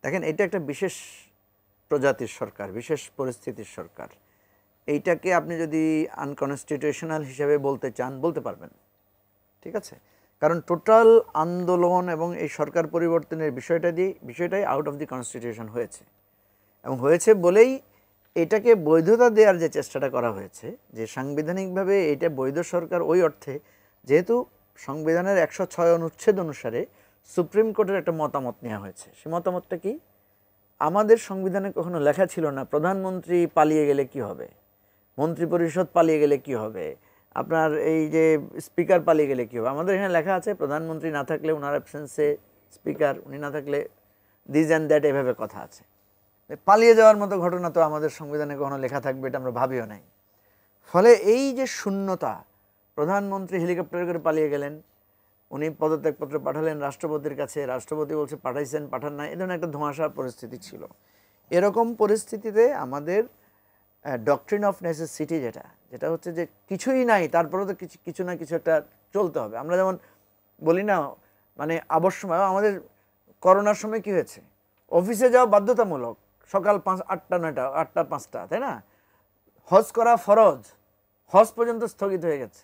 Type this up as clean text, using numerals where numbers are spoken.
দেখেন এটা একটা বিশেষ প্রজাতির সরকার, বিশেষ পরিস্থিতির সরকার। এইটাকে আপনি যদি আনকনস্টিটিউশনাল হিসেবে বলতে চান বলতে পারবেন, ঠিক আছে? কারণ টোটাল আন্দোলন এবং এই সরকার পরিবর্তনের বিষয়টাই আউট অফ দি কনস্টিটিউশন হয়েছে, এবং হয়েছে বলেই এটাকে বৈধতা দেওয়ার যে চেষ্টাটা করা হয়েছে, যে সাংবিধানিকভাবে এটা বৈধ সরকার ওই অর্থে যেহেতু সংবিধানের 106 অনুচ্ছেদ অনুসারে সুপ্রিম কোর্টের একটা মতামত নেওয়া হয়েছে। সে মতামতটা কি? আমাদের সংবিধানে কখনো লেখা ছিল না প্রধানমন্ত্রী পালিয়ে গেলে কি হবে, মন্ত্রিপরিষদ পালিয়ে গেলে কি হবে, আপনার এই যে স্পিকার পালিয়ে গেলে কী হবে। আমাদের এখানে লেখা আছে প্রধানমন্ত্রী না থাকলে ওনার অ্যাবসেন্সে স্পিকার, উনি না থাকলে দিস অ্যান্ড দ্যাট, এভাবে কথা আছে। পালিয়ে যাওয়ার মতো ঘটনা তো আমাদের সংবিধানে কখনো লেখা থাকবে এটা আমরা ভাবিও নাই। ফলে এই যে শূন্যতা, প্রধানমন্ত্রী হেলিকপ্টারে করে পালিয়ে গেলেন, উনি পদত্যাগপত্র পাঠালেন রাষ্ট্রপতির কাছে, রাষ্ট্রপতি বলছে পাঠাইছেন পাঠান না, এ ধরনের একটা ধোঁয়াশার পরিস্থিতি ছিল। এরকম পরিস্থিতিতে আমাদের ডক্ট্রিন অফ নেসেসিটি যেটা হচ্ছে যে কিছুই নাই তারপরেও তো কিছু না কিছু একটা চলতে হবে। আমরা যেমন বলি না, মানে আবশ্যক, আমাদের করোনার সময় কি হয়েছে, অফিসে যাওয়া বাধ্যতামূলক সকাল 8টা 9টা 8টা 5টা, তাই না? হজ করা ফরজ, হজ পর্যন্ত স্থগিত হয়ে গেছে।